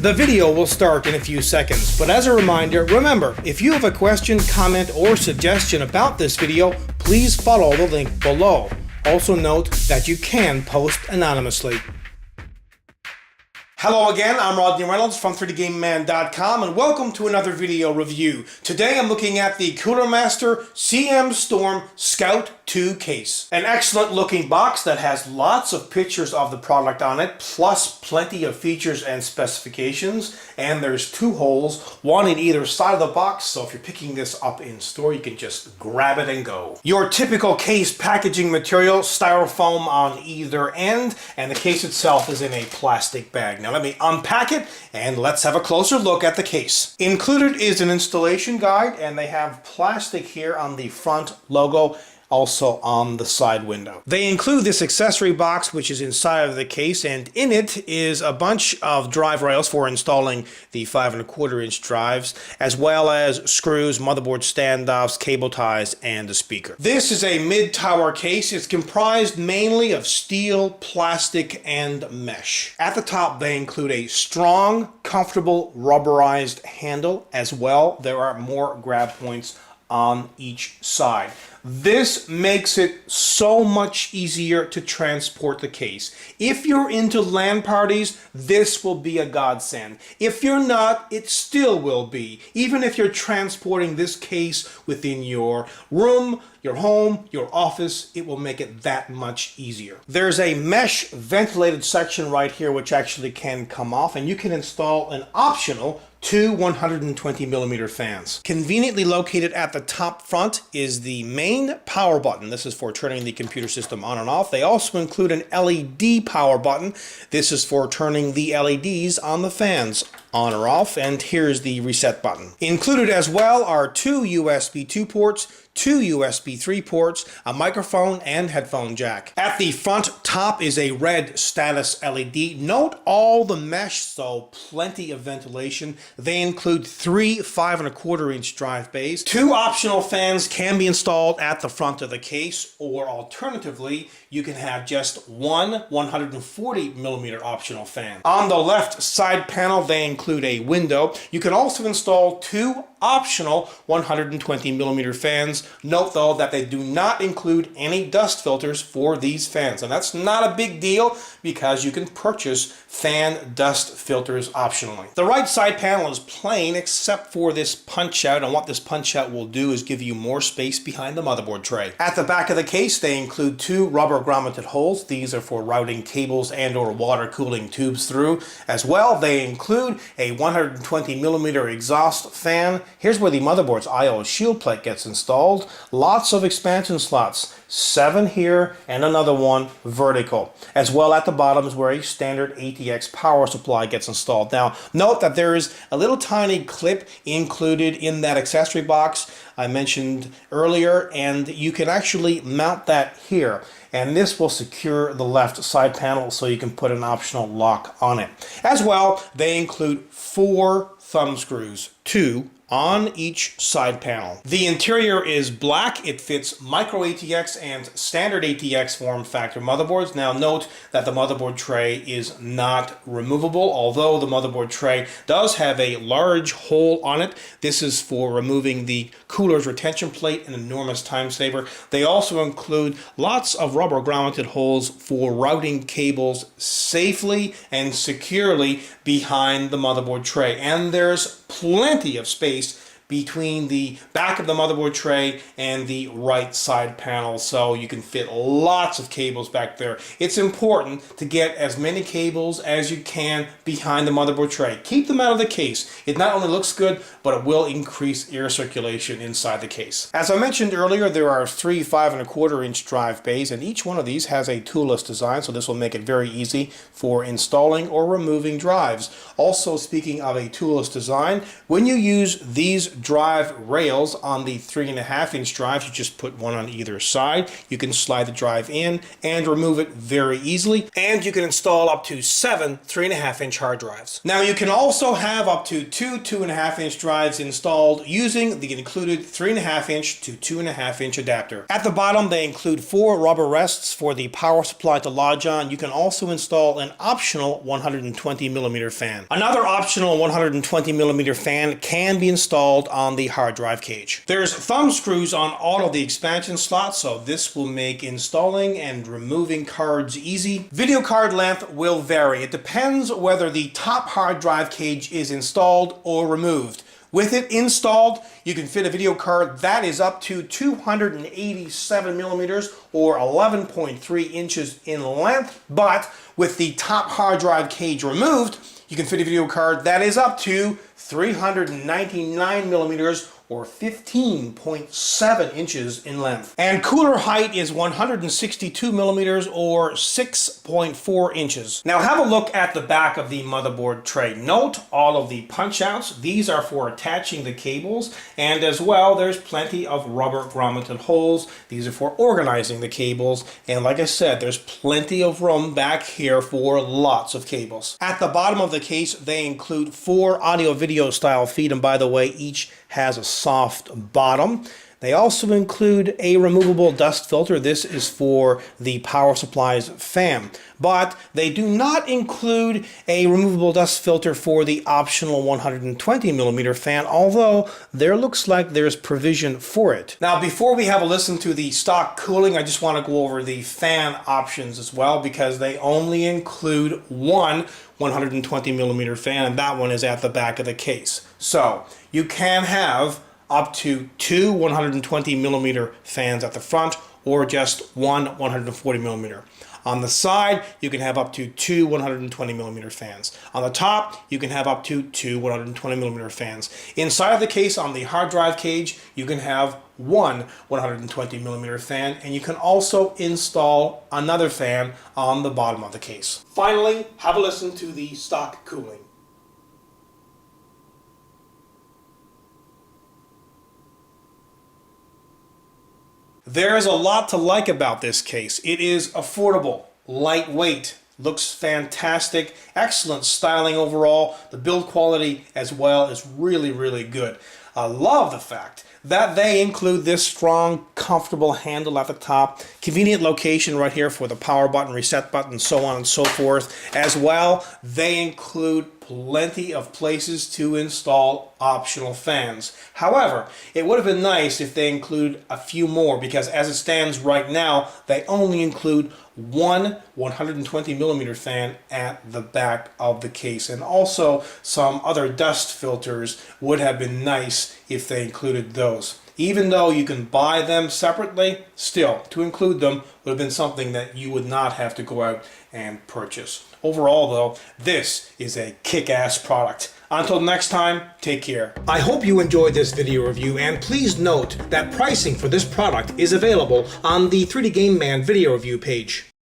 The video will start in a few seconds, but as a reminder, remember, if you have a question, comment, or suggestion about this video, please follow the link below. Also note that you can post anonymously. Hello again, I'm Rodney Reynolds from 3dgameman.com and welcome to another video review. Today I'm looking at the Cooler Master CM Storm Scout 2 case. An excellent looking box that has lots of pictures of the product on it, plus plenty of features and specifications. And there's two holes, one in either side of the box, so if you're picking this up in store, you can just grab it and go. Your typical case packaging material, styrofoam on either end, and the case itself is in a plastic bag. Now let me unpack it and let's have a closer look at the case. Included is an installation guide, and they have plastic here on the front logo, also on the side window. They include this accessory box which is inside of the case, and in it is a bunch of drive rails for installing the 5¼ inch drives, as well as screws, motherboard standoffs, cable ties, and a speaker. This is a mid-tower case. It's comprised mainly of steel, plastic, and mesh. At the top they include a strong, comfortable rubberized handle. As well, there are more grab points on each side. This makes it so much easier to transport the case. If you're into LAN parties, this will be a godsend. If you're not, it still will be. Even if you're transporting this case within your room, your home, your office, it will make it that much easier. There's a mesh ventilated section right here which actually can come off, and you can install an optional two 120mm fans. Conveniently located at the top front is the main power button. This is for turning the computer system on and off. They also include an LED power button. This is for turning the LEDs on the fans on or off, and here's the reset button. Included as well are two USB 2 ports, two USB 3 ports, a microphone, and headphone jack. At the front top is a red status LED. Note all the mesh, so plenty of ventilation. They include three 5¼ inch drive bays. Two optional fans can be installed at the front of the case, or alternatively, you can have just one 140mm optional fan. On the left side panel, they include a window. You can also install two optional 120mm fans. Note though that they do not include any dust filters for these fans, and that's not a big deal because you can purchase fan dust filters optionally. The right side panel is plain except for this punch out, and what this punch out will do is give you more space behind the motherboard tray. At the back of the case they include two rubber grommeted holes. These are for routing cables and or water cooling tubes through. As well, they include a 120mm exhaust fan. Here's where the motherboard's I/O shield plate gets installed. Lots of expansion slots, 7 here and another one vertical. As well, at the bottom is where a standard ATX power supply gets installed. Now note that there is a little tiny clip included in that accessory box I mentioned earlier, and you can actually mount that here, and this will secure the left side panel so you can put an optional lock on it. As well, they include 4 thumb screws, 2 on each side panel. The interior is black. It fits micro ATX and standard ATX form factor motherboards. Now note that the motherboard tray is not removable, although the motherboard tray does have a large hole on it. This is for removing the cooler's retention plate, an enormous time saver. They also include lots of rubber grommeted holes for routing cables safely and securely behind the motherboard tray. And there's plenty of space between the back of the motherboard tray and the right side panel, so you can fit lots of cables back there. It's important to get as many cables as you can behind the motherboard tray. Keep them out of the case. It not only looks good, but it will increase air circulation inside the case. As I mentioned earlier, there are 3 5¼ inch drive bays, and each one of these has a toolless design, so this will make it very easy for installing or removing drives. Also, speaking of a toolless design, when you use these drive rails on the 3.5-inch drives. You just put one on either side. You can slide the drive in and remove it very easily. And you can install up to 7 3.5-inch hard drives. Now you can also have up to 2 2.5-inch drives installed using the included 3.5-inch to 2.5-inch adapter. At the bottom they include 4 rubber rests for the power supply to lodge on. You can also install an optional 120mm fan. Another optional 120mm fan can be installed on the hard drive cage. There's thumb screws on all of the expansion slots, so this will make installing and removing cards easy. Video card length will vary. It depends whether the top hard drive cage is installed or removed. With it installed, you can fit a video card that is up to 287 millimeters or 11.3 inches in length, but with the top hard drive cage removed, you can fit a video card that is up to 399 millimeters or 15.7 inches in length. And cooler height is 162 millimeters or 6.4 inches. Now have a look at the back of the motherboard tray. Note all of the punch outs. These are for attaching the cables, and as well there's plenty of rubber grommeted holes. These are for organizing the cables, and like I said, there's plenty of room back here for lots of cables. At the bottom of the case they include 4 audio video style feet, and by the way, each has a soft bottom. They also include a removable dust filter. This is for the power supply's fan. But they do not include a removable dust filter for the optional 120mm fan, although there looks like there's provision for it. Now, before we have a listen to the stock cooling, I just want to go over the fan options as well, because they only include one 120mm fan, and that one is at the back of the case. So you can have up to 2 120mm fans at the front, or just one 140mm. On the side, you can have up to 2 120mm fans. On the top, you can have up to 2 120mm fans. Inside of the case, on the hard drive cage, you can have one 120mm fan, and you can also install another fan on the bottom of the case. Finally, have a listen to the stock cooling. There is a lot to like about this case. It is affordable, lightweight, looks fantastic, excellent styling overall. The build quality as well is really, really good. I love the fact that they include this strong, comfortable handle at the top, convenient location right here for the power button, reset button, so on and so forth. As well, they include plenty of places to install optional fans. However, it would have been nice if they include a few more, because as it stands right now, they only include one 120mm fan at the back of the case, and also some other dust filters would have been nice if they included those. Even though you can buy them separately, still, to include them would have been something that you would not have to go out and purchase. Overall though, this is a kick-ass product. Until next time, take care. I hope you enjoyed this video review, and please note that pricing for this product is available on the 3D Game Man video review page.